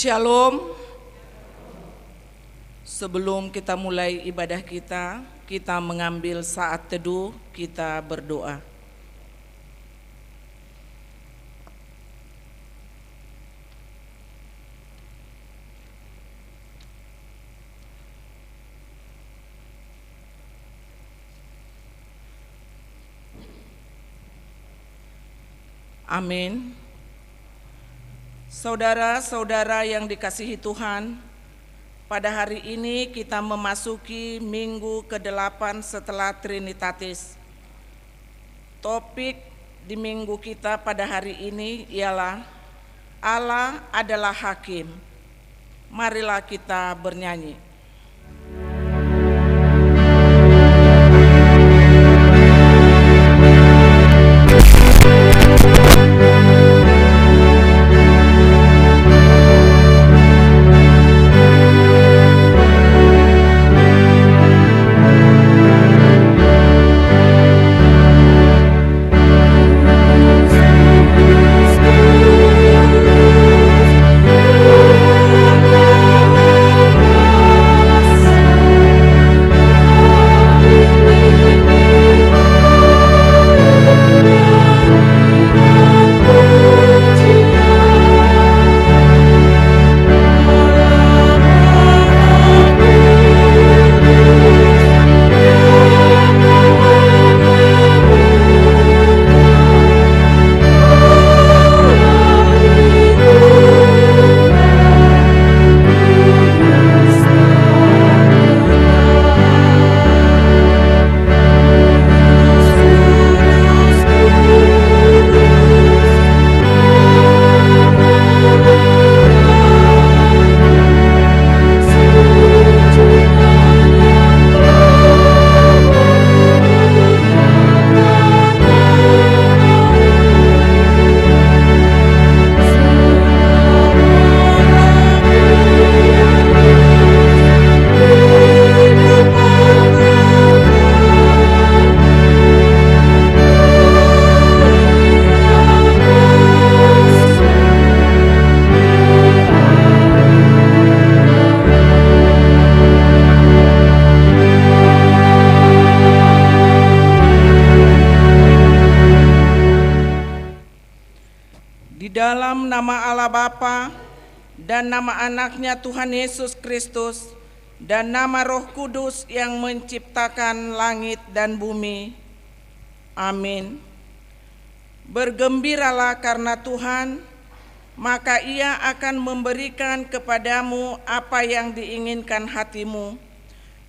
Shalom. Sebelum kita mulai ibadah kita mengambil saat teduh, kita berdoa. Amin. Saudara-saudara yang dikasihi Tuhan, pada hari ini kita memasuki minggu ke-8 setelah Trinitatis. Topik di minggu kita pada hari ini ialah Allah adalah Hakim. Marilah kita bernyanyi. Dalam nama Allah Bapa dan nama anaknya Tuhan Yesus Kristus dan nama Roh Kudus yang menciptakan langit dan bumi. Amin. Bergembiralah karena Tuhan, maka Ia akan memberikan kepadamu apa yang diinginkan hatimu.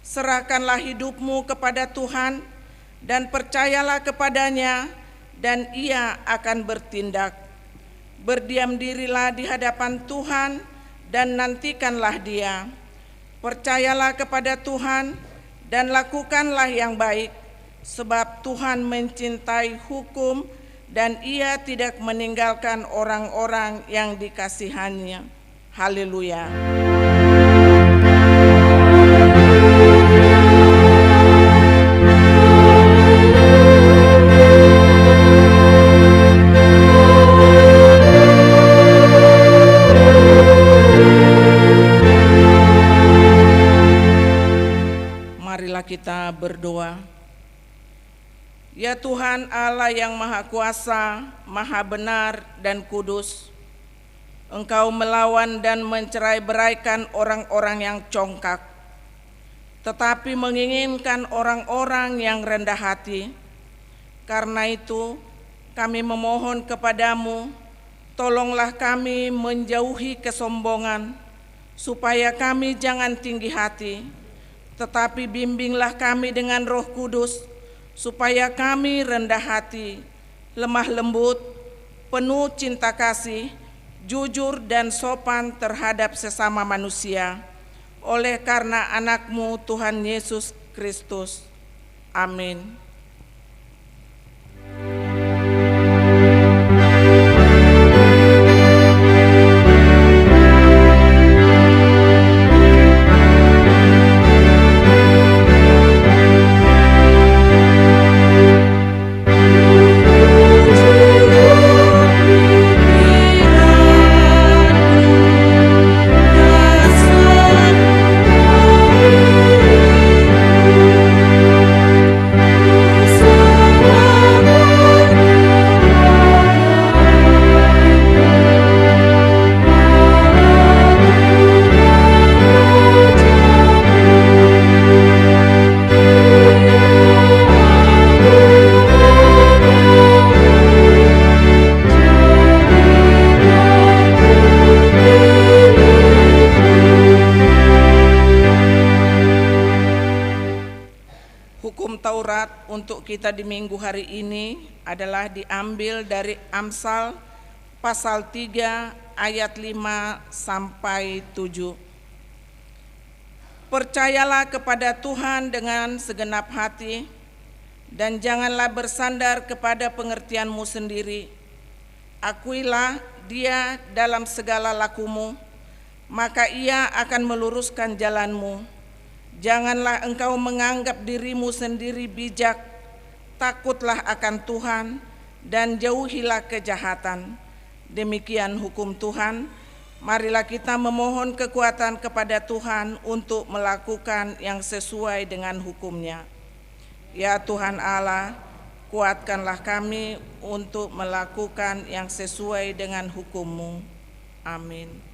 Serahkanlah hidupmu kepada Tuhan dan percayalah kepadanya, dan Ia akan bertindak. Berdiam dirilah di hadapan Tuhan dan nantikanlah Dia. Percayalah kepada Tuhan dan lakukanlah yang baik, sebab Tuhan mencintai hukum dan Ia tidak meninggalkan orang-orang yang dikasihannya. Haleluya. Kita berdoa. Ya Tuhan Allah yang Maha Kuasa, Maha Benar dan Kudus, Engkau melawan dan mencerai-beraikan orang-orang yang congkak, tetapi menginginkan orang-orang yang rendah hati. Karena itu kami memohon kepadamu, tolonglah kami menjauhi kesombongan, supaya kami jangan tinggi hati, tetapi bimbinglah kami dengan Roh Kudus, supaya kami rendah hati, lemah lembut, penuh cinta kasih, jujur dan sopan terhadap sesama manusia, oleh karena anakmu Tuhan Yesus Kristus. Amin. Taurat untuk kita di minggu hari ini adalah diambil dari Amsal pasal 3 ayat 5 sampai 7. Percayalah kepada Tuhan dengan segenap hati dan janganlah bersandar kepada pengertianmu sendiri. Akuilah Dia dalam segala lakumu, maka Ia akan meluruskan jalanmu. Janganlah engkau menganggap dirimu sendiri bijak, takutlah akan Tuhan dan jauhilah kejahatan. Demikian hukum Tuhan. Marilah kita memohon kekuatan kepada Tuhan untuk melakukan yang sesuai dengan hukum-Nya. Ya Tuhan Allah, kuatkanlah kami untuk melakukan yang sesuai dengan hukum-Mu. Amin.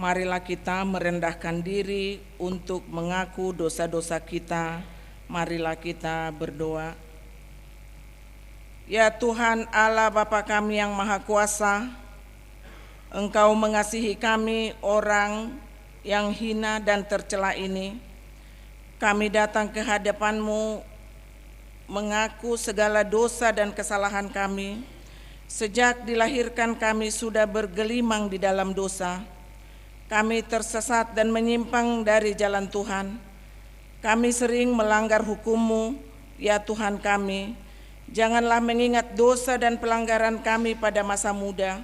Marilah kita merendahkan diri untuk mengaku dosa-dosa kita. Marilah kita berdoa. Ya Tuhan Allah Bapa kami yang Maha Kuasa, Engkau mengasihi kami orang yang hina dan tercela ini. Kami datang ke hadapan-Mu mengaku segala dosa dan kesalahan kami. Sejak dilahirkan kami sudah bergelimang di dalam dosa. Kami tersesat dan menyimpang dari jalan Tuhan. Kami sering melanggar hukum-Mu, ya Tuhan kami. Janganlah mengingat dosa dan pelanggaran kami pada masa muda,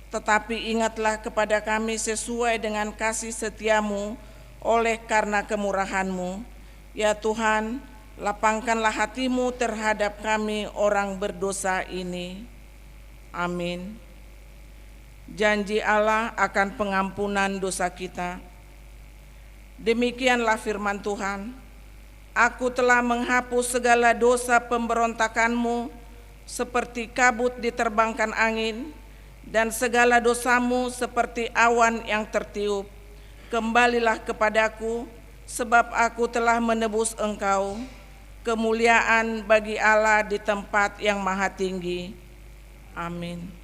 tetapi ingatlah kepada kami sesuai dengan kasih setia-Mu oleh karena kemurahan-Mu. Ya Tuhan, lapangkanlah hati-Mu terhadap kami orang berdosa ini. Amin. Janji Allah akan pengampunan dosa kita. Demikianlah firman Tuhan. Aku telah menghapus segala dosa pemberontakanmu seperti kabut diterbangkan angin, dan segala dosamu seperti awan yang tertiup. Kembalilah kepadaku, sebab aku telah menebus engkau. Kemuliaan bagi Allah di tempat yang maha tinggi. Amin.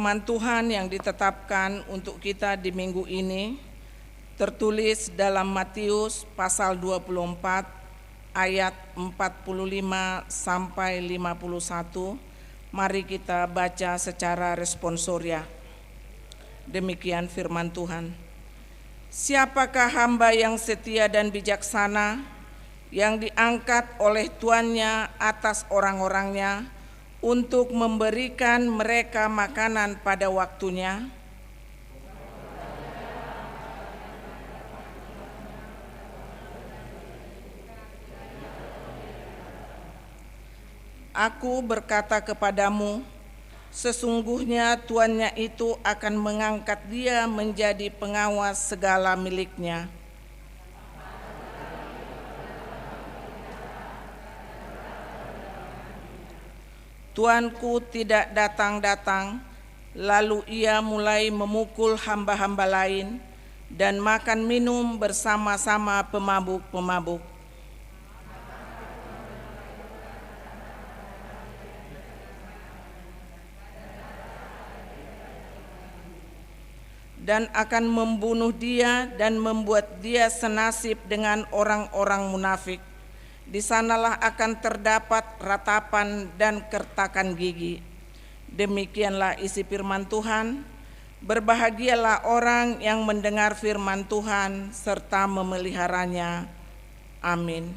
Firman Tuhan yang ditetapkan untuk kita di minggu ini tertulis dalam Matius pasal 24 ayat 45 sampai 51. Mari kita baca secara responsoria. Demikian firman Tuhan. Siapakah hamba yang setia dan bijaksana yang diangkat oleh tuannya atas orang-orangnya untuk memberikan mereka makanan pada waktunya? Aku berkata kepadamu, sesungguhnya tuannya itu akan mengangkat dia menjadi pengawas segala miliknya. Tuanku tidak datang-datang, lalu ia mulai memukul hamba-hamba lain dan makan minum bersama-sama pemabuk-pemabuk. Dan akan membunuh dia dan membuat dia senasib dengan orang-orang munafik. Di sanalah akan terdapat ratapan dan kertakan gigi. Demikianlah isi firman Tuhan. Berbahagialah orang yang mendengar firman Tuhan serta memeliharanya. Amin.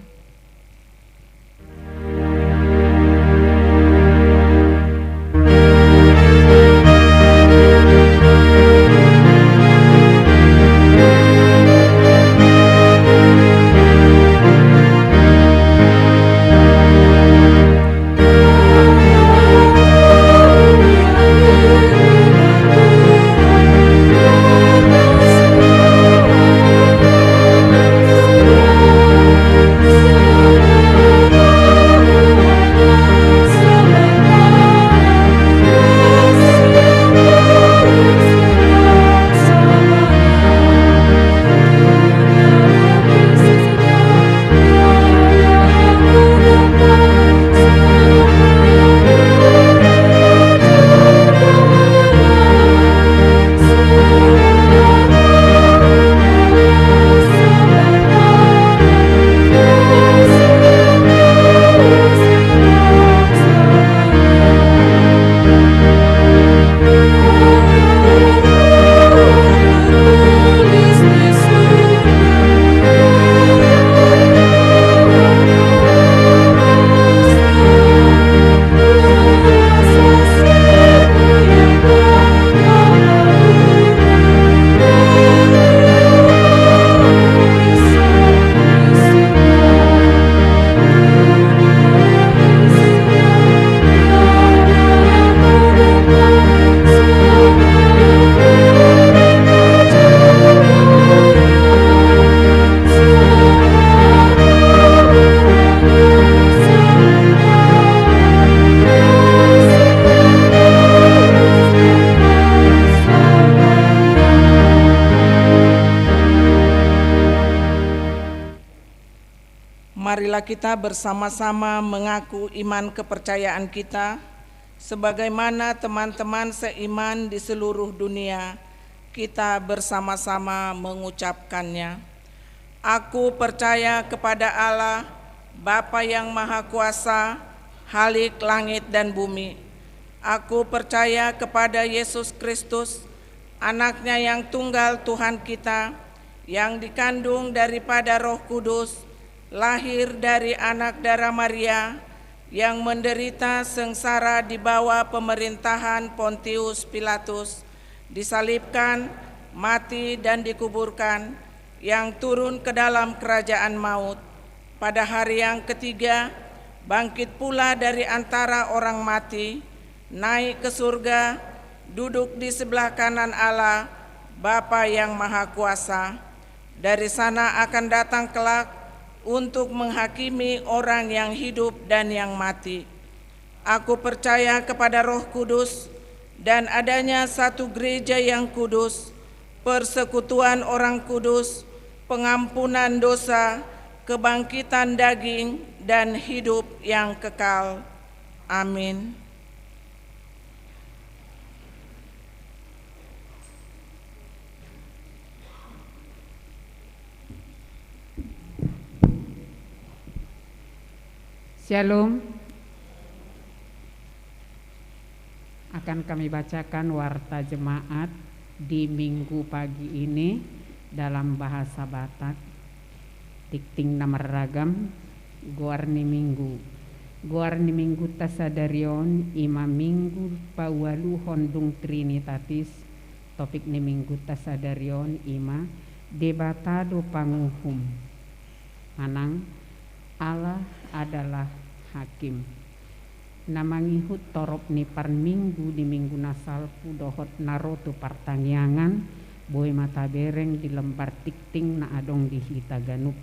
Marilah kita bersama-sama mengaku iman kepercayaan kita, sebagaimana teman-teman seiman di seluruh dunia, kita bersama-sama mengucapkannya. Aku percaya kepada Allah, Bapa yang Maha Kuasa, Khalik langit dan bumi. Aku percaya kepada Yesus Kristus, Anaknya yang tunggal Tuhan kita, yang dikandung daripada Roh Kudus, lahir dari anak darah Maria, yang menderita sengsara di bawah pemerintahan Pontius Pilatus, disalibkan, mati dan dikuburkan, yang turun ke dalam kerajaan maut. Pada hari yang ketiga, bangkit pula dari antara orang mati, naik ke surga, duduk di sebelah kanan Allah, Bapa yang Maha Kuasa. Dari sana akan datang kelak untuk menghakimi orang yang hidup dan yang mati. Aku percaya kepada Roh Kudus dan adanya satu gereja yang kudus, persekutuan orang kudus, pengampunan dosa, kebangkitan daging, dan hidup yang kekal. Amin. Shalom. Akan kami bacakan warta jemaat di minggu pagi ini dalam bahasa Batak. Tikting namar ragam Guarni minggu tasadarion ima minggu pawalu hondung trinitatis. Topik ni minggu tasadarion ima debatado panguhum. Manang Allah adalah hakim. Namangihut torop ni par minggu di minggu nasalpu dohot narotu partangyangan boy mata bereng di lembar tikting na adong di Hitaganup.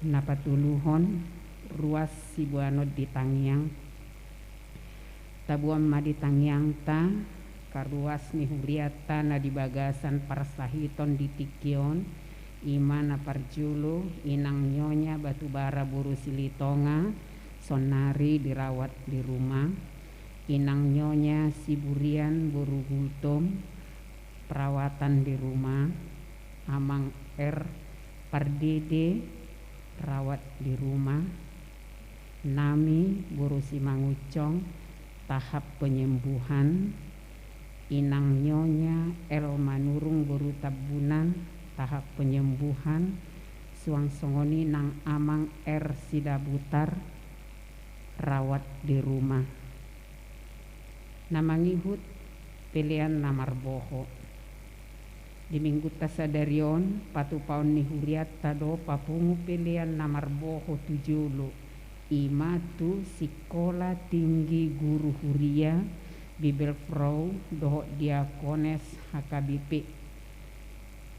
Napatuluhon ruas sibuanot di tangyang tabuam ma di tangyang ta karuas ni huriata na di bagasan parsahiton di tikion ima na parjulu inang nyonya batubara buru silitonga sonari dirawat di rumah inang nyonya siburian buru gultom perawatan di rumah amang pardede rawat di rumah nami buru simangucong tahap penyembuhan inang nyonya manurung buru tabunan tahap penyembuhan suang songoni nang amang sidabutar rawat di rumah. Namangihut pilihan namar boho di minggu tasadarion patu paun ni huriat tado papungu pilihan namar boho tujulu ima tu sikola tinggi guru huria bibelfrau doho diakones HKBP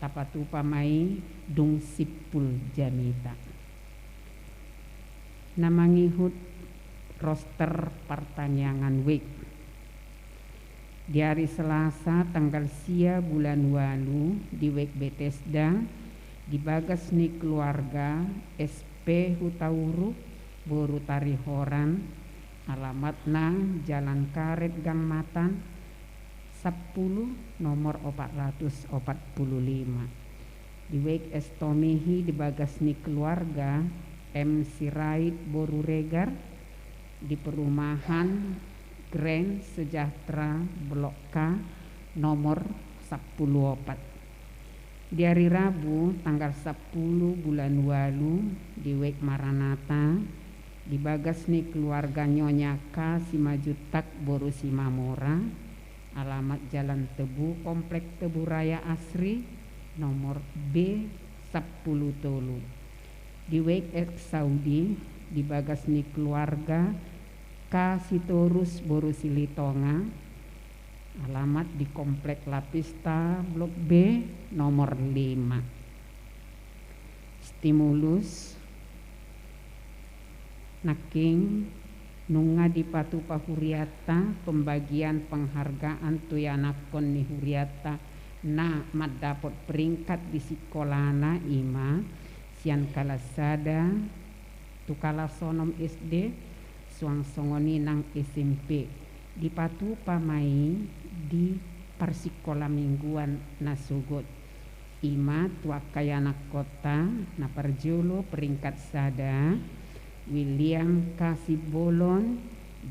tapatu pamai dung sipul jamita. Namangihut roster pertanyaan week di hari Selasa tanggal sia bulan walu di week Bethesda di bagas ni keluarga SP Hutauru boru tarihoran alamatna Jalan Karet Gang Matan 10 nomor 445 di week Estomihi di bagas ni keluarga M Sirait boru regar di perumahan Grand Sejahtera Blok K nomor 14. Di hari Rabu tanggal 10 bulan walu di Wek Maranata di bagas ni keluarga Nyonya K Simajutak boru Simamora alamat Jalan Tebu Komplek Tebu Raya Asri nomor B 10 Tolu. Di Wek Saudi di bagas ni keluarga Kasitorus boru Silitonga alamat di Komplek Lapista Blok B nomor 5. Stimulus naking nunga di patu pahuriata pembagian penghargaan tuyanakon ni huriata na madapot peringkat di sekolahna ima sian kalasada tukala sonom SD suang songoni nang SMP di patu pamai di persikola mingguan nasugot ima tuakayana kota na perjulu peringkat sada William Kasibolon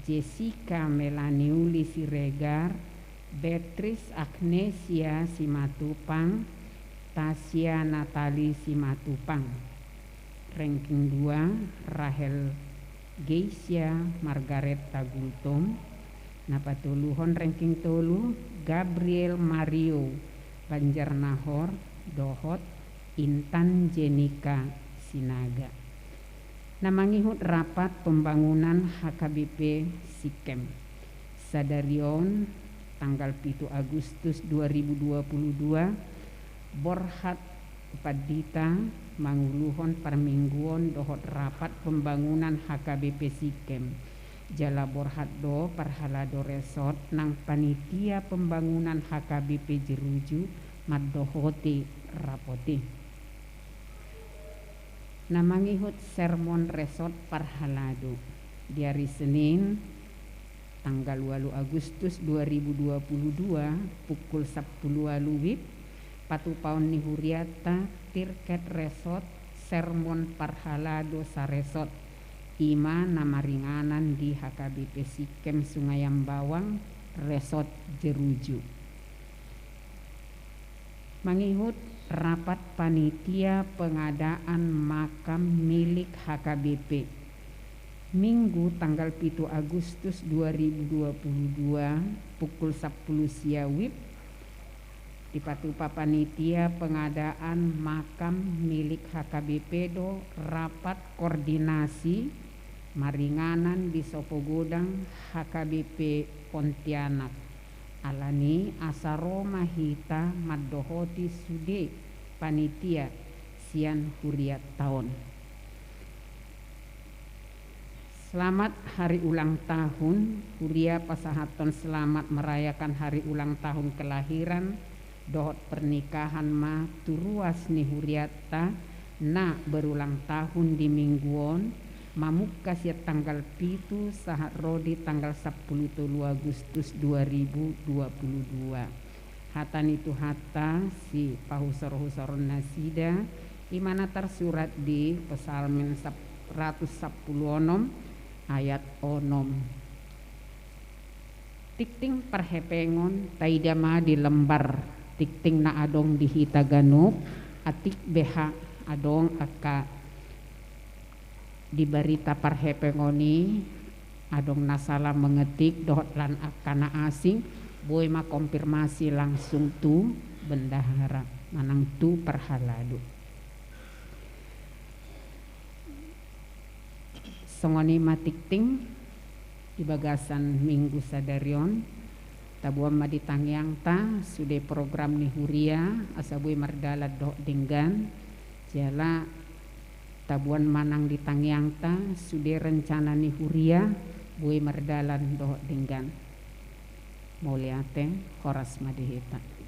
Jessica Melaniuli Siregar Beatrice Agnesia Simatupang Tasya Natali Simatupang. Ranking 2 Rahel Geisha Margaret Tagultom. Napatuluhon ranking tolu Gabriel Mario Banjarnahor Dohot Intan Jenika Sinaga. Namangihut rapat pembangunan HKBP Sikem Sadarion tanggal 7 Agustus 2022 Borhat Padita manguluhon permingguan dohot rapat pembangunan HKBP Sikem Jala Borhat do Parhalado Resort nang panitia pembangunan HKBP Jeruju Maddohoti Rapoti. Namangihut sermon resort Parhalado di hari Senin tanggal 8 Agustus 2022 pukul 10 WIB patu paun ni huriata tirket resort sermon Parhalado Saresort Ima nama ringanan di HKBP Sikem Sungai Ambawang, Resort Jeruju. Mengikut rapat panitia pengadaan makam milik HKBP Minggu tanggal 7 Agustus 2022 pukul 10 siawib di patupa panitia pengadaan makam milik HKBP do rapat koordinasi maringanan di Sopogodang HKBP Pontianak alani asaro mahita maddohoti sude panitia sian huriat tahun. Selamat hari ulang tahun Huria Pasahaton, selamat merayakan hari ulang tahun kelahiran dohot pernikahan ma turuas ni huriata na berulang tahun di mingguon mamukka sia tanggal pitu sahat rodi tanggal 10 Agustus 2022 hatan itu hata si pahusor-husoron nasida imana tersurat di Pesalmen 110 ayat 6 tikting perhepengon taidama di lembar tikting na adong di Hitaganuk atik beha adong aka di berita parhepengoni adong nasala mengetik dohot lan akana asing boy ma konfirmasi langsung tu bendahara manang tu perhaladu songoni matikting di bagasan minggu sadarion tabuam ma ditangyang ta sude program ni Huria asabui mardala doh denggan jala tabuan manang di tangyangta sude rencana ni Huria bui merdalan doh denggan mauliate horas madihita.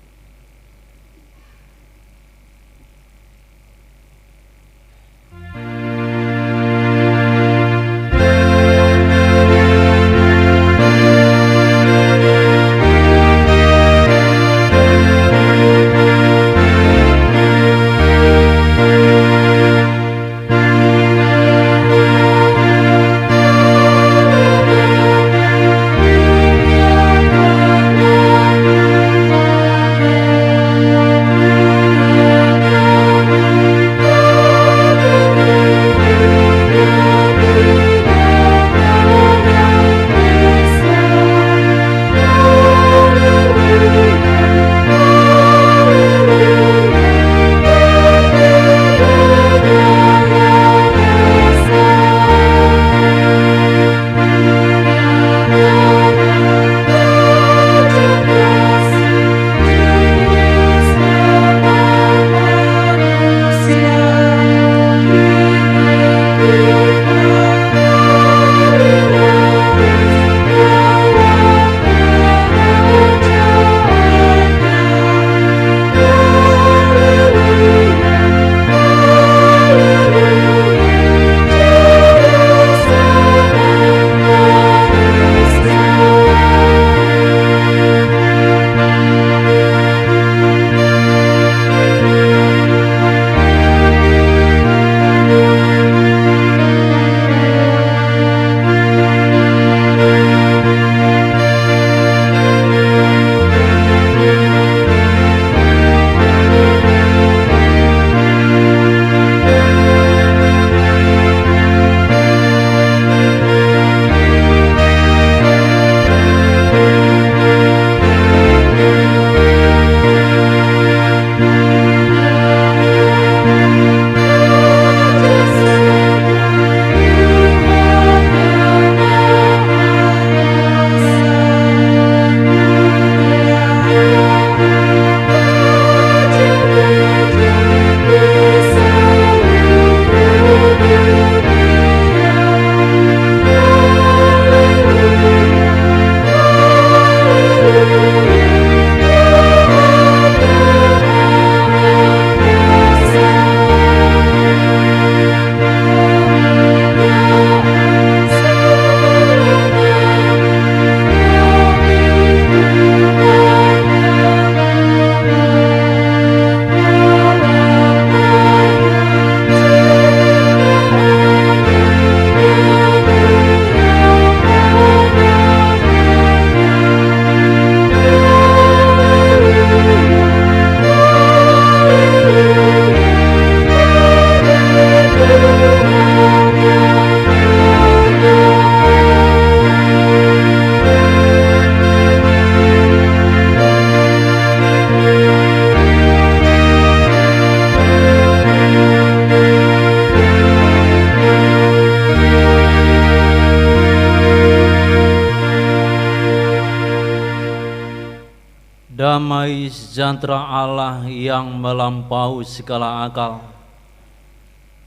damai sejahtera Allah yang melampaui segala akal,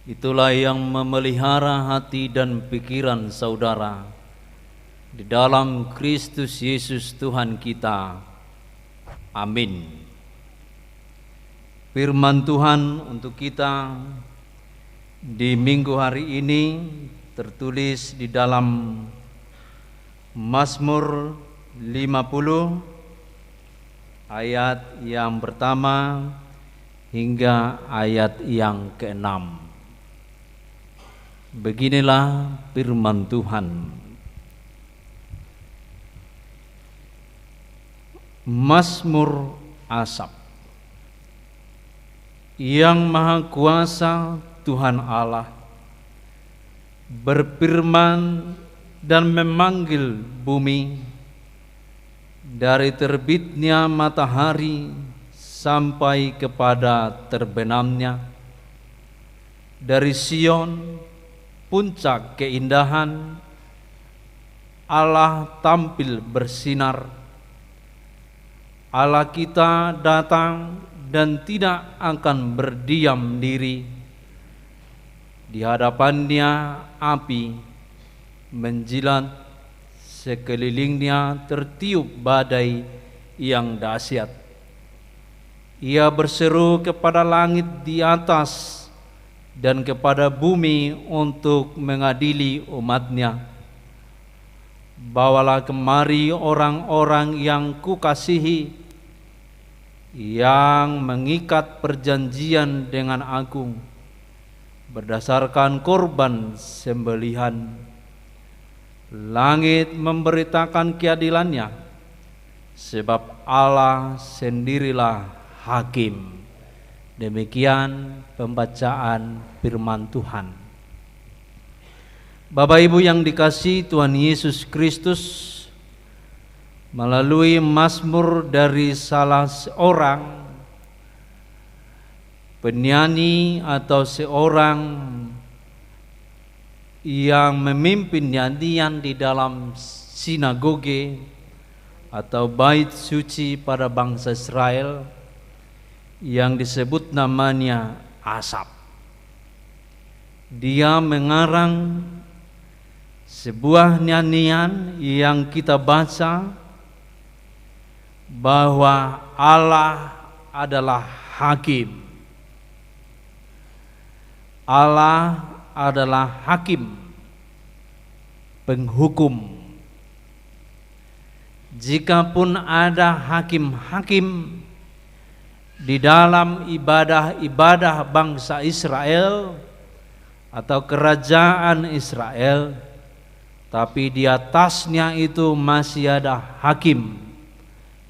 itulah yang memelihara hati dan pikiran saudara di dalam Kristus Yesus Tuhan kita. Amin. Firman Tuhan untuk kita di minggu hari ini tertulis di dalam Mazmur 50 ayat yang pertama hingga ayat yang ke-6. Beginilah firman Tuhan. Mazmur Asaf. Yang Maha Kuasa Tuhan Allah berfirman dan memanggil bumi, dari terbitnya matahari sampai kepada terbenamnya. Dari Sion, puncak keindahan, Allah tampil bersinar. Allah kita datang dan tidak akan berdiam diri. Di hadapannya api menjilat, sekelilingnya tertiup badai yang dahsyat. Ia berseru kepada langit di atas dan kepada bumi untuk mengadili umatnya. Bawalah kemari orang-orang yang kukasihi, yang mengikat perjanjian dengan aku berdasarkan korban sembelihan. Langit memberitakan keadilannya, sebab Allah sendirilah hakim. Demikian pembacaan firman Tuhan. Bapak Ibu yang dikasihi Tuhan Yesus Kristus, melalui mazmur dari salah seorang penyanyi atau seorang yang memimpin nyanyian di dalam sinagoge atau bait suci pada bangsa Israel, yang disebut namanya Asaf. Dia mengarang sebuah nyanyian yang kita baca bahwa Allah adalah hakim. Allah adalah hakim, penghukum. Jikapun ada hakim-hakim di dalam ibadah-ibadah bangsa Israel atau kerajaan Israel, tapi di atasnya itu masih ada hakim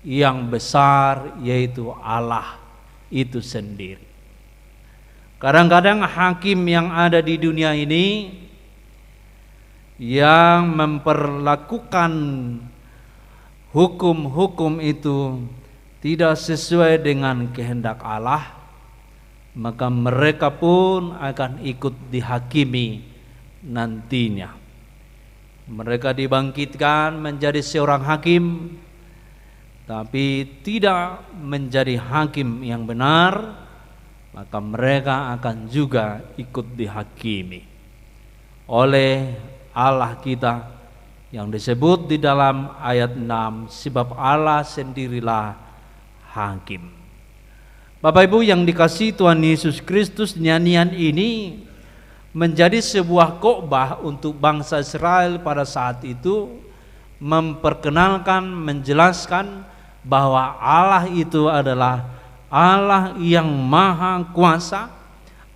yang besar, yaitu Allah itu sendiri. Kadang-kadang hakim yang ada di dunia ini yang memperlakukan hukum-hukum itu tidak sesuai dengan kehendak Allah, maka mereka pun akan ikut dihakimi nantinya. Mereka dibangkitkan menjadi seorang hakim, tapi tidak menjadi hakim yang benar, maka mereka akan juga ikut dihakimi oleh Allah kita yang disebut di dalam ayat 6, sebab Allah sendirilah hakim. Bapak Ibu yang dikasihi Tuhan Yesus Kristus, nyanyian ini menjadi sebuah khotbah untuk bangsa Israel pada saat itu, memperkenalkan, menjelaskan bahwa Allah itu adalah Allah yang maha kuasa,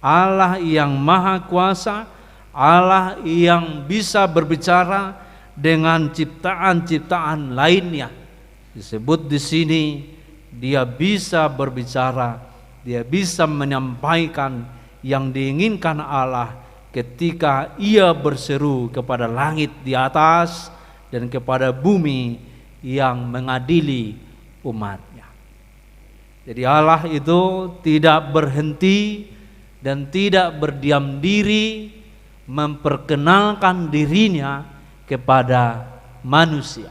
Allah yang maha kuasa, Allah yang bisa berbicara dengan ciptaan-ciptaan lainnya. Disebut di sini, Dia bisa berbicara, Dia bisa menyampaikan yang diinginkan Allah ketika Ia berseru kepada langit di atas dan kepada bumi yang mengadili umat. Jadi Allah itu tidak berhenti dan tidak berdiam diri memperkenalkan dirinya kepada manusia.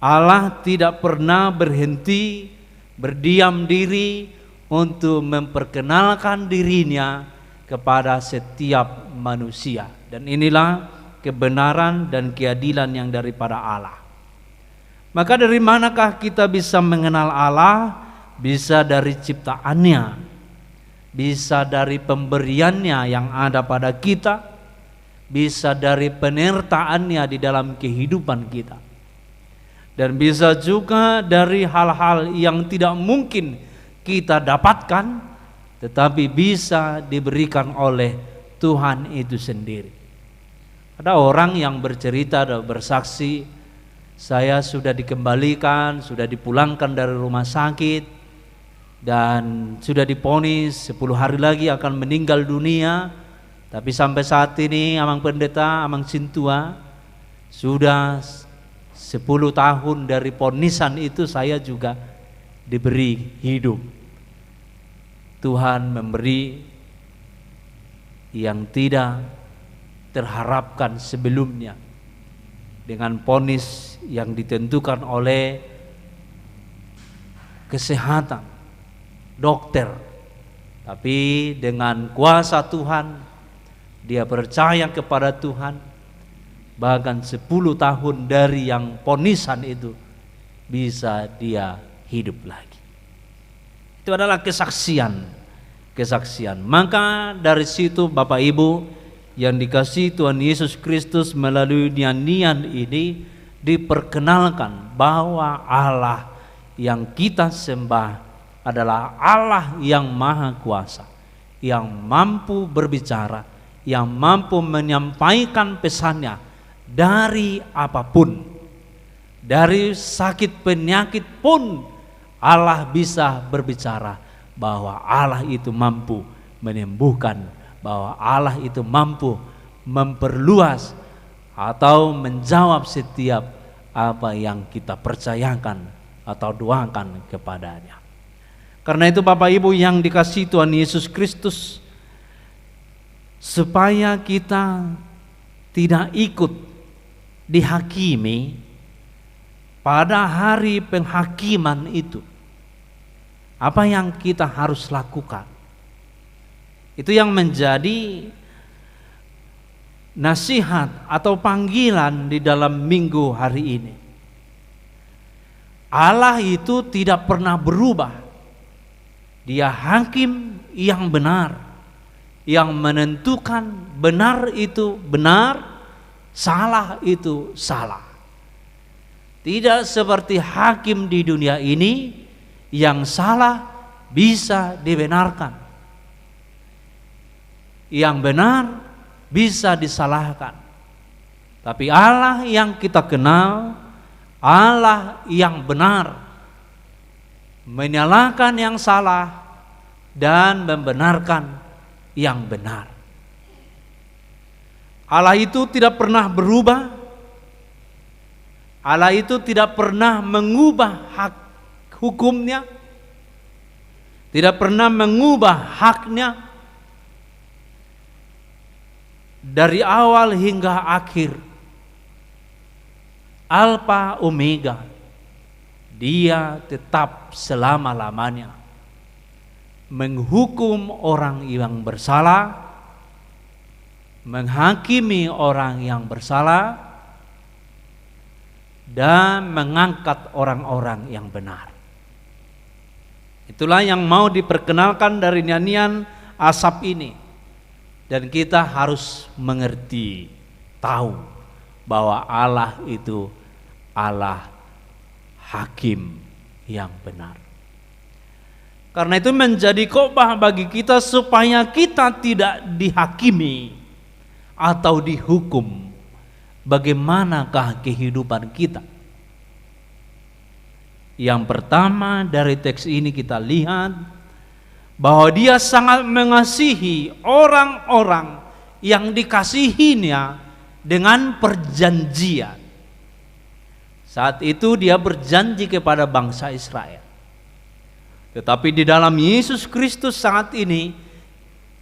Allah tidak pernah berhenti berdiam diri untuk memperkenalkan dirinya kepada setiap manusia. Dan inilah kebenaran dan keadilan yang daripada Allah. Maka dari manakah kita bisa mengenal Allah? Bisa dari ciptaannya, bisa dari pemberiannya yang ada pada kita, bisa dari penyertaannya di dalam kehidupan kita, dan bisa juga dari hal-hal yang tidak mungkin kita dapatkan, tetapi bisa diberikan oleh Tuhan itu sendiri. Ada orang yang bercerita dan bersaksi, saya sudah dikembalikan, sudah dipulangkan dari rumah sakit, dan sudah divonis 10 hari lagi akan meninggal dunia. Tapi sampai saat ini Amang Pendeta, Amang Sintua, sudah 10 tahun dari ponisan itu saya juga diberi hidup. Tuhan memberi yang tidak terharapkan sebelumnya dengan ponis yang ditentukan oleh kesehatan, dokter. Tapi dengan kuasa Tuhan, dia percaya kepada Tuhan, bahkan 10 tahun dari yang ponisan itu bisa dia hidup lagi. Itu adalah kesaksian. Maka dari situ Bapak Ibu yang dikasihi Tuhan Yesus Kristus, melalui nyanyian ini diperkenalkan bahwa Allah yang kita sembah adalah Allah yang maha kuasa, yang mampu berbicara, yang mampu menyampaikan pesannya dari apapun. Dari sakit penyakit pun Allah bisa berbicara, bahwa Allah itu mampu menyembuhkan, bahwa Allah itu mampu memperluas atau menjawab setiap apa yang kita percayakan atau doakan kepadanya. Karena itu Bapak Ibu yang dikasihi Tuhan Yesus Kristus, supaya kita tidak ikut dihakimi pada hari penghakiman itu, apa yang kita harus lakukan? Itu yang menjadi nasihat atau panggilan di dalam minggu hari ini. Allah itu tidak pernah berubah. Dia hakim yang benar, yang menentukan benar itu benar, salah itu salah. Tidak seperti hakim di dunia ini yang salah bisa dibenarkan, yang benar bisa disalahkan. Tapi Allah yang kita kenal, Allah yang benar, menyalahkan yang salah dan membenarkan yang benar. Allah itu tidak pernah berubah. Allah itu tidak pernah mengubah hak hukumnya, tidak pernah mengubah haknya dari awal hingga akhir. Alfa Omega, dia tetap selama-lamanya menghukum orang yang bersalah, menghakimi orang yang bersalah, dan mengangkat orang-orang yang benar. Itulah yang mau diperkenalkan dari nyanyian Asap ini. Dan kita harus mengerti, tahu bahwa Allah itu Allah hakim yang benar. Karena itu menjadi khotbah bagi kita supaya kita tidak dihakimi atau dihukum. Bagaimanakah kehidupan kita? Yang pertama dari teks ini kita lihat bahwa dia sangat mengasihi orang-orang yang dikasihinya dengan perjanjian. Saat itu dia berjanji kepada bangsa Israel. Tetapi di dalam Yesus Kristus saat ini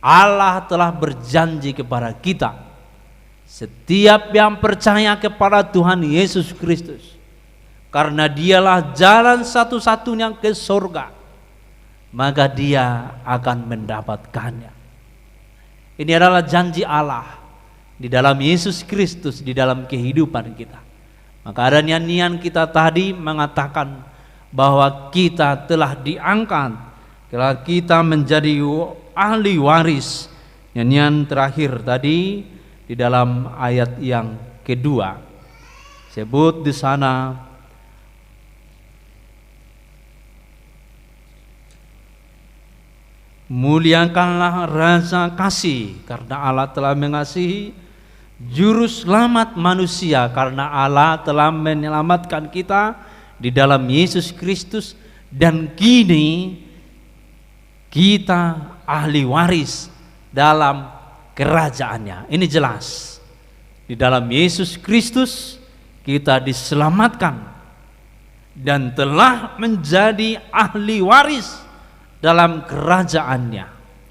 Allah telah berjanji kepada kita. Setiap yang percaya kepada Tuhan Yesus Kristus, karena dialah jalan satu-satunya ke surga, maka dia akan mendapatkannya. Ini adalah janji Allah di dalam Yesus Kristus, di dalam kehidupan kita. Maka ada nyanyian kita tadi mengatakan bahwa kita telah diangkat, telah kita menjadi ahli waris. Nyanyian terakhir tadi di dalam ayat yang kedua sebut di sana, muliakanlah rasa kasih karena Allah telah mengasihi juru selamat manusia, karena Allah telah menyelamatkan kita di dalam Yesus Kristus, dan kini kita ahli waris dalam kerajaannya. Ini jelas di dalam Yesus Kristus kita diselamatkan dan telah menjadi ahli waris dalam kerajaannya.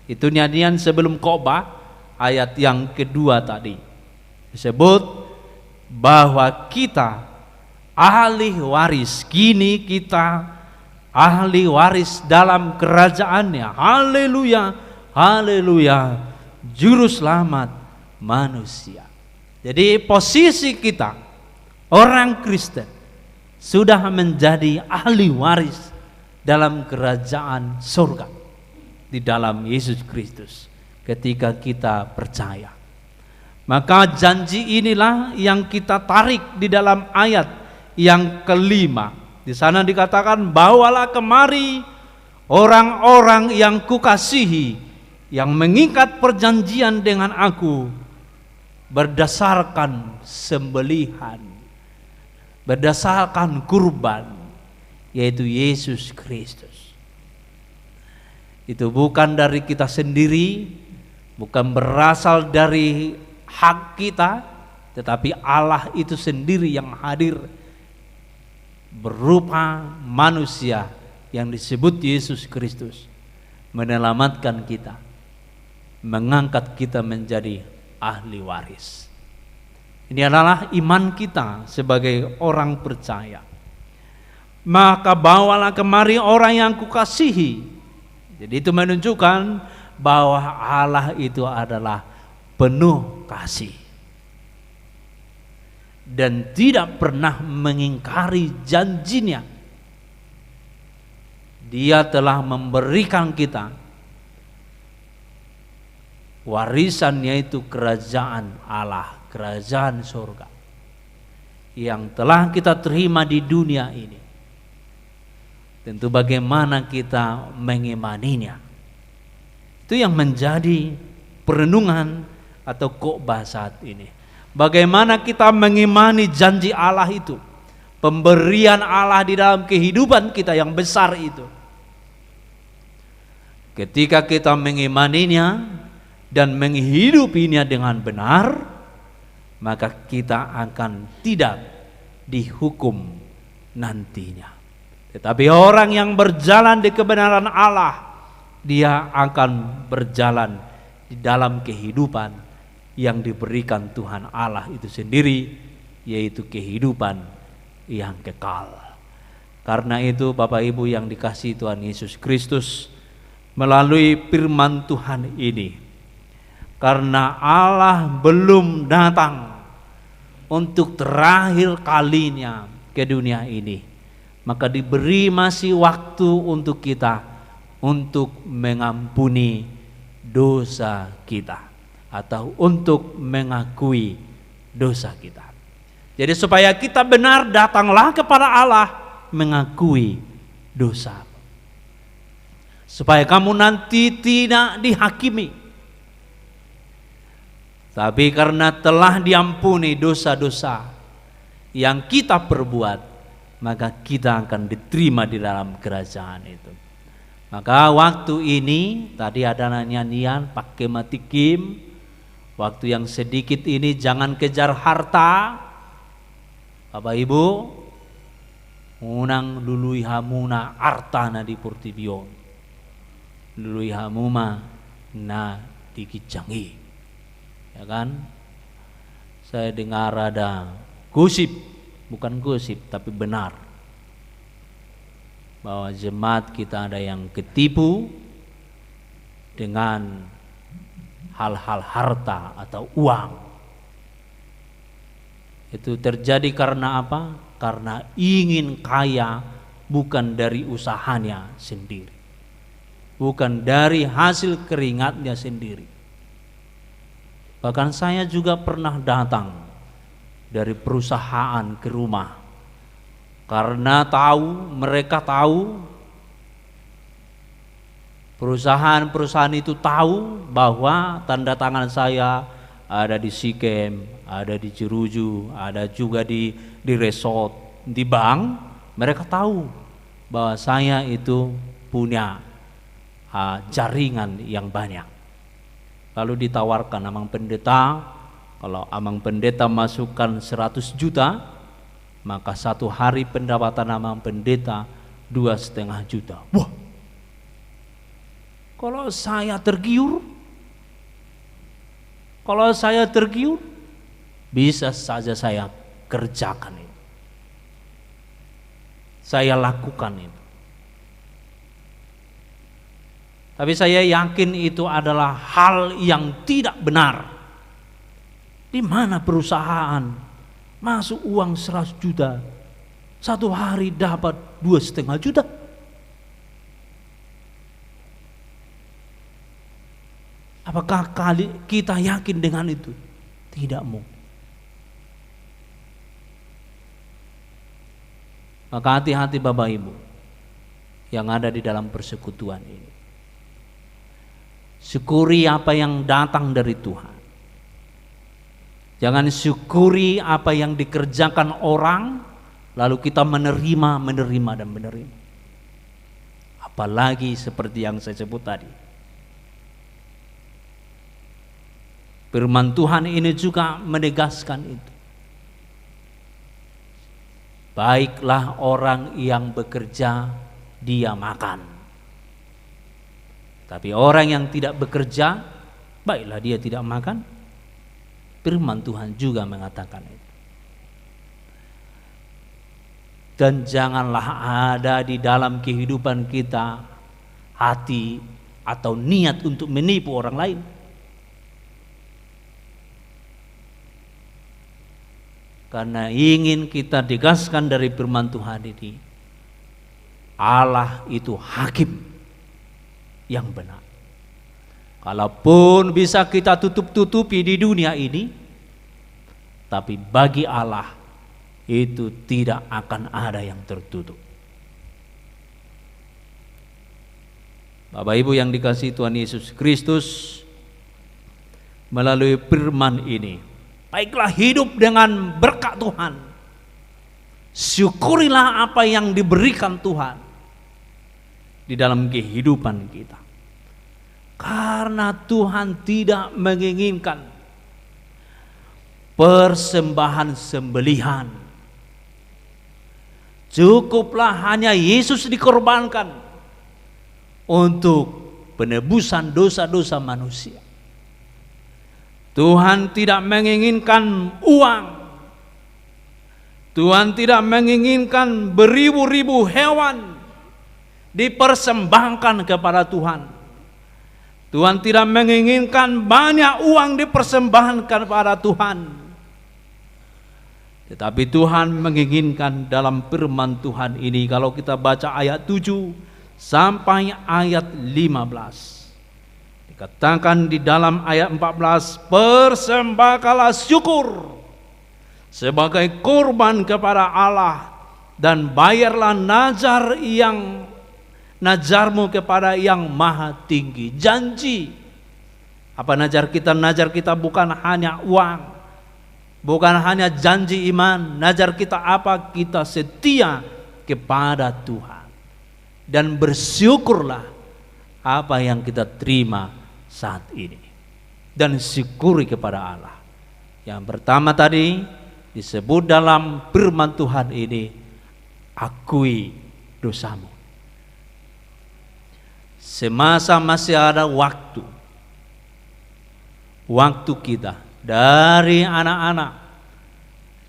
Itu nyanyian sebelum khotbah ayat yang kedua tadi disebut bahwa kita ahli waris. Kini kita ahli waris dalam kerajaannya. Haleluya, haleluya, juru selamat manusia. Jadi posisi kita orang Kristen sudah menjadi ahli waris dalam kerajaan surga di dalam Yesus Kristus ketika kita percaya. Maka janji inilah yang kita tarik di dalam ayat yang kelima. Di sana dikatakan, bawalah kemari orang-orang yang kukasihi, yang mengikat perjanjian dengan aku berdasarkan sembelihan, berdasarkan kurban, yaitu Yesus Kristus. Itu bukan dari kita sendiri, bukan berasal dari hak kita, tetapi Allah itu sendiri yang hadir berupa manusia yang disebut Yesus Kristus, menyelamatkan kita, mengangkat kita menjadi ahli waris. Ini adalah iman kita sebagai orang percaya. Maka bawalah kemari orang yang kukasihi. Jadi itu menunjukkan bahwa Allah itu adalah penuh kasih dan tidak pernah mengingkari janjinya. Dia telah memberikan kita warisan, yaitu kerajaan Allah, kerajaan surga yang telah kita terima di dunia ini. Tentu bagaimana kita mengimaninya, itu yang menjadi perenungan atau khotbah saat ini. Bagaimana kita mengimani janji Allah itu, pemberian Allah di dalam kehidupan kita yang besar itu. Ketika kita mengimaninya dan menghidupinya dengan benar, maka kita akan tidak dihukum nantinya. Tetapi orang yang berjalan di kebenaran Allah, dia akan berjalan di dalam kehidupan yang diberikan Tuhan Allah itu sendiri, yaitu kehidupan yang kekal. Karena itu Bapak Ibu yang dikasihi Tuhan Yesus Kristus, melalui firman Tuhan ini, karena Allah belum datang untuk terakhir kalinya ke dunia ini, maka diberi masih waktu untuk kita untuk mengampuni dosa kita atau untuk mengakui dosa kita. Jadi supaya kita benar, datanglah kepada Allah mengakui dosa, supaya kamu nanti tidak dihakimi. Tapi karena telah diampuni dosa-dosa yang kita perbuat, maka kita akan diterima di dalam kerajaan itu. Maka waktu ini tadi ada nyanyian pakai matikim, waktu yang sedikit ini jangan kejar harta. Bapak Ibu, unang lului hamuna artana di purtibion, lului hamuma na dikicangi, ya kan? Saya dengar ada gosip, bukan gosip tapi benar, bahwa jemaat kita ada yang ketipu dengan hal-hal harta atau uang. Itu terjadi karena apa? Karena ingin kaya bukan dari usahanya sendiri, bukan dari hasil keringatnya sendiri. Bahkan saya juga pernah datang dari perusahaan ke rumah karena mereka tahu, perusahaan itu tahu bahwa tanda tangan saya ada di Sikem, ada di Jeruju, ada juga di resort, di bank. Mereka tahu bahwa saya itu punya jaringan yang banyak. Lalu ditawarkan amang pendeta, kalau amang pendeta masukkan 100 juta, maka satu hari pendapatan amang pendeta 2,5 juta. Wah, kalau saya tergiur, bisa saja saya kerjakan itu, saya lakukan itu. Tapi saya yakin itu adalah hal yang tidak benar. Di mana perusahaan masuk uang 100 juta, satu hari dapat 2,5 juta? Apakah kita yakin dengan itu? Tidak mungkin. Maka hati-hati Bapak Ibu yang ada di dalam persekutuan ini. Syukuri apa yang datang dari Tuhan. Jangan syukuri apa yang dikerjakan orang, lalu kita menerima. Apalagi seperti yang saya sebut tadi. Firman Tuhan ini juga menegaskan itu. Baiklah orang yang bekerja, dia makan. Tapi orang yang tidak bekerja, baiklah dia tidak makan. Firman Tuhan juga mengatakan itu. Dan janganlah ada di dalam kehidupan kita hati atau niat untuk menipu orang lain. Karena ingin kita tegaskan dari firman Tuhan ini, Allah itu hakim yang benar. Kalaupun bisa kita tutup-tutupi di dunia ini, tapi bagi Allah itu tidak akan ada yang tertutup. Bapak Ibu yang dikasihi Tuhan Yesus Kristus, melalui firman ini, baiklah hidup dengan berkat Tuhan. Syukurilah apa yang diberikan Tuhan di dalam kehidupan kita. Karena Tuhan tidak menginginkan persembahan sembelihan. Cukuplah hanya Yesus dikorbankan untuk penebusan dosa-dosa manusia. Tuhan tidak menginginkan uang. Tuhan tidak menginginkan beribu-ribu hewan dipersembahkan kepada Tuhan. Tuhan tidak menginginkan banyak uang dipersembahkan kepada Tuhan. Tetapi Tuhan menginginkan dalam firman Tuhan ini, kalau kita baca ayat 7 sampai ayat 15, dikatakan di dalam ayat 14, persembahkanlah syukur sebagai korban kepada Allah, dan bayarlah najarmu kepada yang maha tinggi. Janji. Apa najar kita? Najar kita bukan hanya uang, bukan hanya janji iman. Najar kita apa? Kita setia kepada Tuhan, dan bersyukurlah apa yang kita terima saat ini, dan syukuri kepada Allah. Yang pertama tadi disebut dalam firman Tuhan ini, akui dosamu. Semasa masih ada waktu kita, dari anak-anak,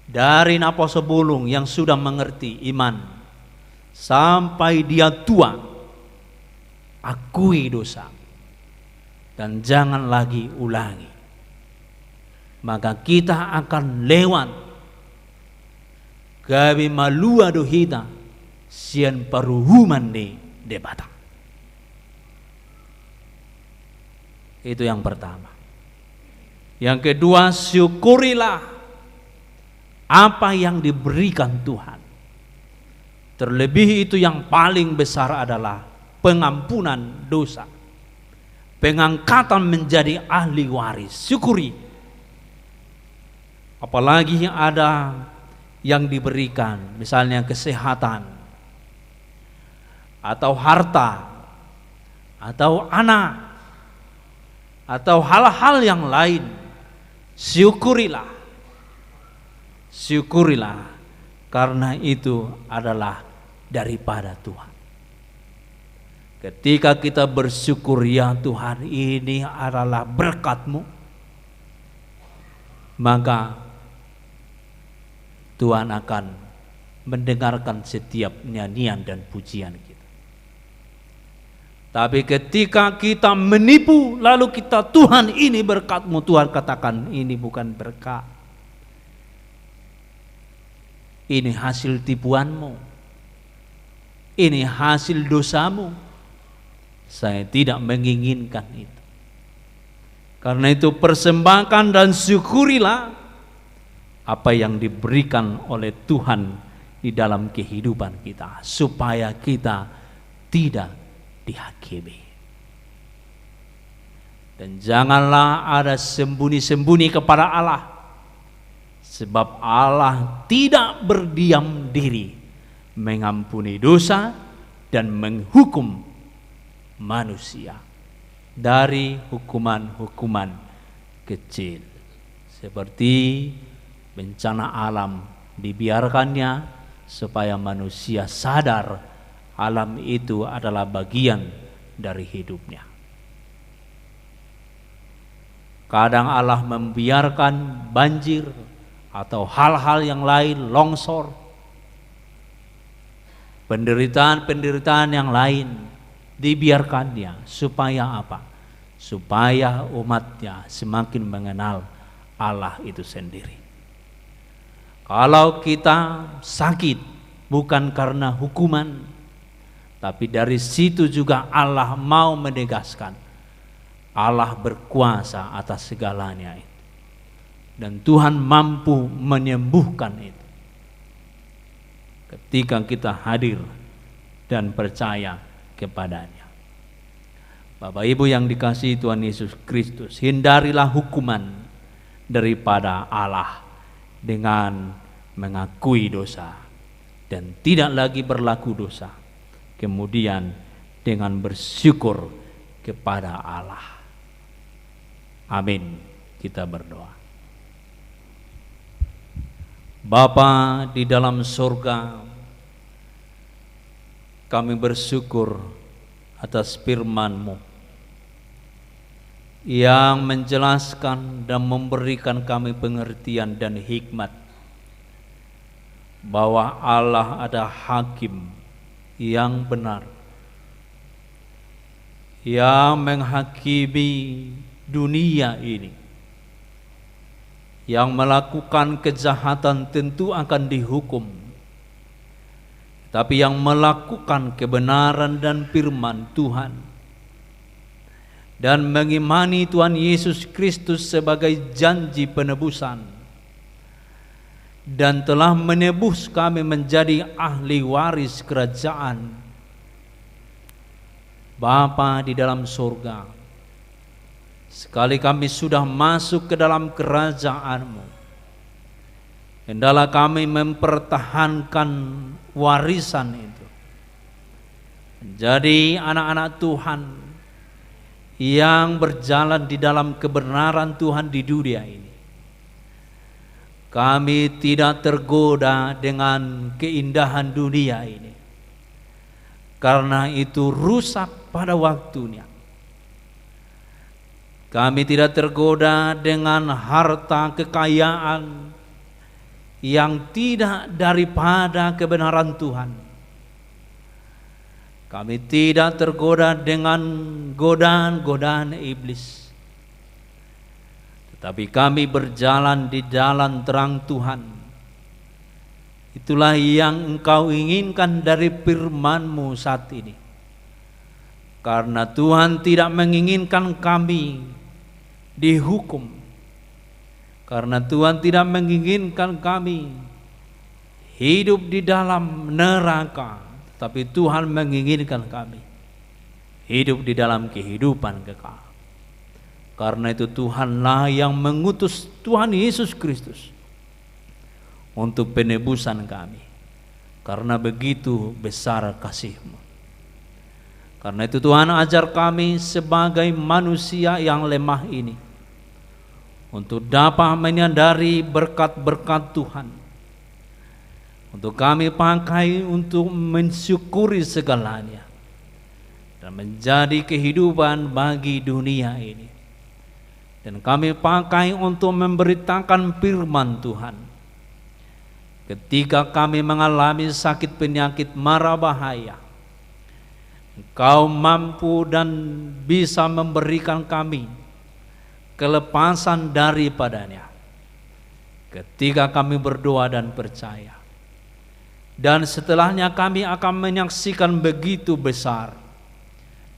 dari napo sebelum yang sudah mengerti iman, sampai dia tua, akui dosa dan jangan lagi ulangi. Maka kita akan lewat gabi malua dohita sian paruhuman di debata. Itu yang pertama. Yang kedua, syukurilah apa yang diberikan Tuhan. Terlebih itu yang paling besar adalah pengampunan dosa, pengangkatan menjadi ahli waris. Syukuri. Apalagi ada yang diberikan, misalnya kesehatan, atau harta, atau anak, atau hal-hal yang lain. Syukurilah. Syukurilah, karena itu adalah daripada Tuhan. Ketika kita bersyukur, ya Tuhan, ini adalah berkat-Mu, maka Tuhan akan mendengarkan setiap nyanyian dan pujian kita. Tapi ketika kita menipu, lalu kita, Tuhan ini berkat-Mu, Tuhan katakan ini bukan berkat, ini hasil tipuanmu, ini hasil dosamu. Saya tidak menginginkan itu. Karena itu persembahkan dan syukurilah apa yang diberikan oleh Tuhan di dalam kehidupan kita, supaya kita tidak dihakimi. Dan janganlah ada sembunyi-sembunyi kepada Allah, sebab Allah tidak berdiam diri mengampuni dosa dan menghukum manusia dari hukuman-hukuman kecil, seperti bencana alam dibiarkannya supaya manusia sadar alam itu adalah bagian dari hidupnya. Kadang Allah membiarkan banjir atau hal-hal yang lain, longsor, penderitaan-penderitaan yang lain, dibiarkannya supaya apa? Supaya umatnya semakin mengenal Allah itu sendiri. Kalau kita sakit bukan karena hukuman, tapi dari situ juga Allah mau menegaskan Allah berkuasa atas segalanya itu, dan Tuhan mampu menyembuhkan itu ketika kita hadir dan percaya kepadanya. Bapak Ibu yang dikasihi Tuhan Yesus Kristus, hindarilah hukuman daripada Allah dengan mengakui dosa dan tidak lagi berlaku dosa, kemudian dengan bersyukur kepada Allah. Amin. Kita berdoa. Bapa di dalam surga, kami bersyukur atas firman-Mu yang menjelaskan dan memberikan kami pengertian dan hikmat bahwa Allah ada hakim yang benar, yang menghakimi dunia ini. Yang melakukan kejahatan tentu akan dihukum, tapi yang melakukan kebenaran dan firman Tuhan dan mengimani Tuhan Yesus Kristus sebagai janji penebusan dan telah menebus kami menjadi ahli waris kerajaan Bapa di dalam surga, sekali kami sudah masuk ke dalam kerajaan-Mu, hendaklah kami mempertahankan warisan itu, menjadi anak-anak Tuhan yang berjalan di dalam kebenaran Tuhan di dunia ini. Kami tidak tergoda dengan keindahan dunia ini, karena itu rusak pada waktunya. Kami tidak tergoda dengan harta kekayaan yang tidak daripada kebenaran Tuhan, Kami tidak tergoda dengan godaan-godaan iblis, tetapi kami berjalan di jalan terang Tuhan. Itulah yang Engkau inginkan dari firman-Mu saat ini. Karena Tuhan tidak menginginkan kami dihukum. Karena Tuhan tidak menginginkan kami hidup di dalam neraka, tapi Tuhan menginginkan kami hidup di dalam kehidupan kekal. Karena itu Tuhanlah yang mengutus Tuhan Yesus Kristus untuk penebusan kami. Karena begitu besar kasih-Mu. Karena itu Tuhan ajar kami sebagai manusia yang lemah ini untuk dapat menyadari berkat-berkat Tuhan. Untuk kami pakai untuk mensyukuri segalanya dan menjadi kehidupan bagi dunia ini. Dan kami pakai untuk memberitakan firman Tuhan. Ketika kami mengalami sakit penyakit mara bahaya, Engkau mampu dan bisa memberikan kami kelepasan daripadanya. Ketika kami berdoa dan percaya. Dan setelahnya kami akan menyaksikan begitu besar.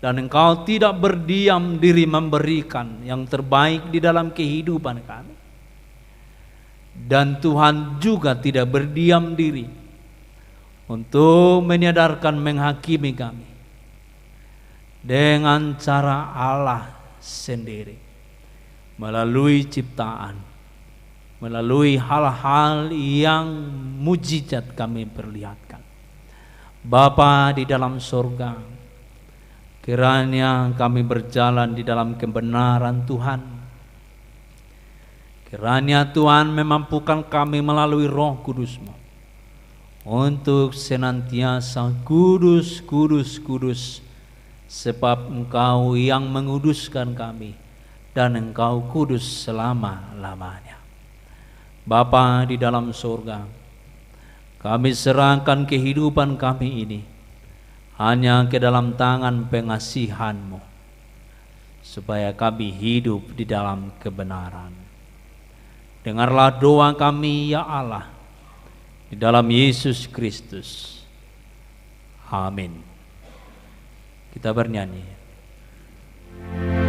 Dan Engkau tidak berdiam diri memberikan yang terbaik di dalam kehidupan kami. Dan Tuhan juga tidak berdiam diri untuk menyadarkan menghakimi kami dengan cara Allah sendiri, melalui ciptaan, melalui hal-hal yang mujizat kami perlihatkan. Bapa di dalam surga, kiranya kami berjalan di dalam kebenaran Tuhan. Kiranya Tuhan memampukan kami melalui Roh Kudus-Mu untuk senantiasa kudus, kudus, kudus, sebab Engkau yang menguduskan kami dan Engkau kudus selama-lamanya. Bapa di dalam surga, kami serahkan kehidupan kami ini hanya ke dalam tangan pengasihan-Mu, supaya kami hidup di dalam kebenaran. Dengarlah doa kami ya Allah, di dalam Yesus Kristus. Amin. Kita bernyanyi. Yesus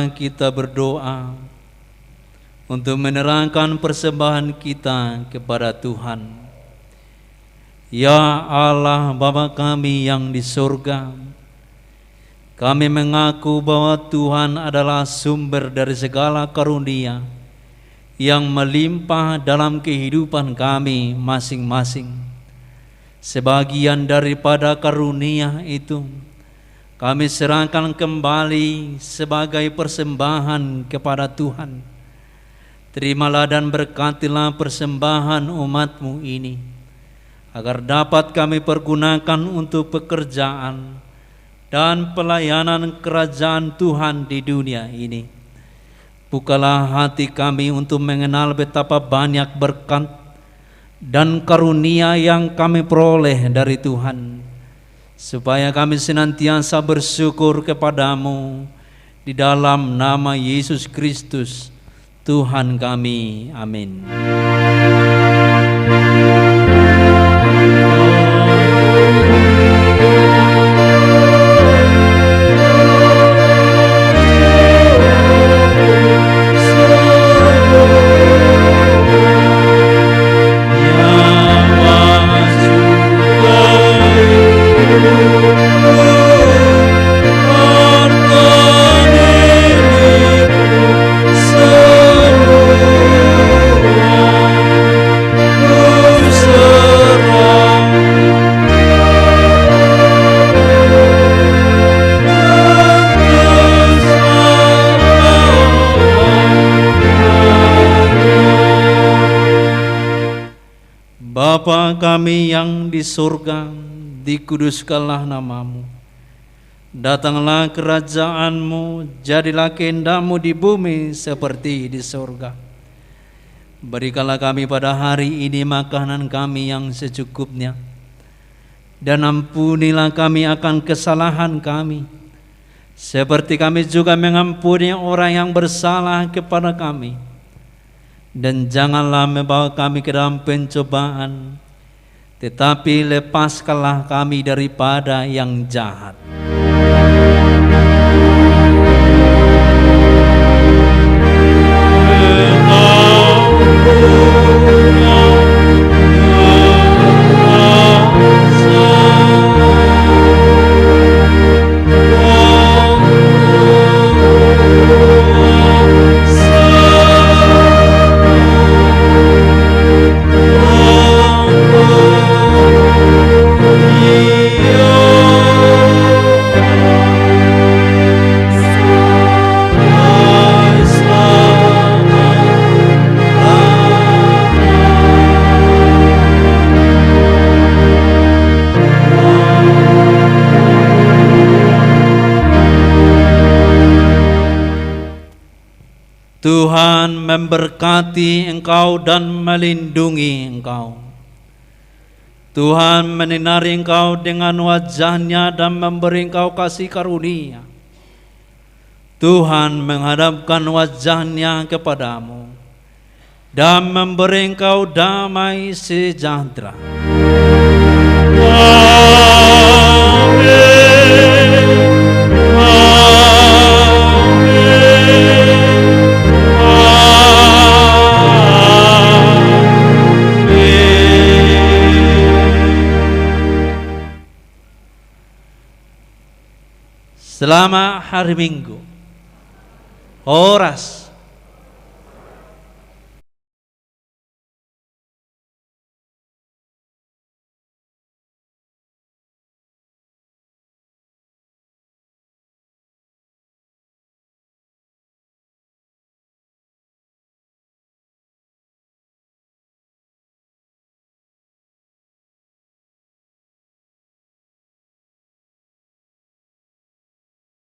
marilah kita berdoa untuk menerangkan persembahan kita kepada Tuhan. Ya Allah Bapa kami yang di surga, kami mengaku bahwa Tuhan adalah sumber dari segala karunia yang melimpah dalam kehidupan kami masing-masing. Sebagian daripada karunia itu kami serahkan kembali sebagai persembahan kepada Tuhan. Terimalah dan berkatilah persembahan umat-Mu ini, agar dapat kami pergunakan untuk pekerjaan dan pelayanan kerajaan Tuhan di dunia ini. Bukalah hati kami untuk mengenal betapa banyak berkat dan karunia yang kami peroleh dari Tuhan, supaya kami senantiasa bersyukur kepadamu di dalam nama Yesus Kristus Tuhan kami. Amin. Bapa kami yang di surga, dikuduskanlah nama-Mu. Datanglah kerajaan-Mu, jadilah kehendak-Mu di bumi seperti di surga. Berikanlah kami pada hari ini makanan kami yang secukupnya, dan ampunilah kami akan kesalahan kami, seperti kami juga mengampuni orang yang bersalah kepada kami. Dan janganlah membawa kami ke dalam pencobaan, tetapi lepaskanlah kami daripada yang jahat. Tuhan memberkati engkau dan melindungi engkau. Tuhan menyinari engkau dengan wajah-Nya dan memberi engkau kasih karunia. Tuhan menghadapkan wajah-Nya kepadamu dan memberi engkau damai sejahtera. Selamat hari Minggu. Horas.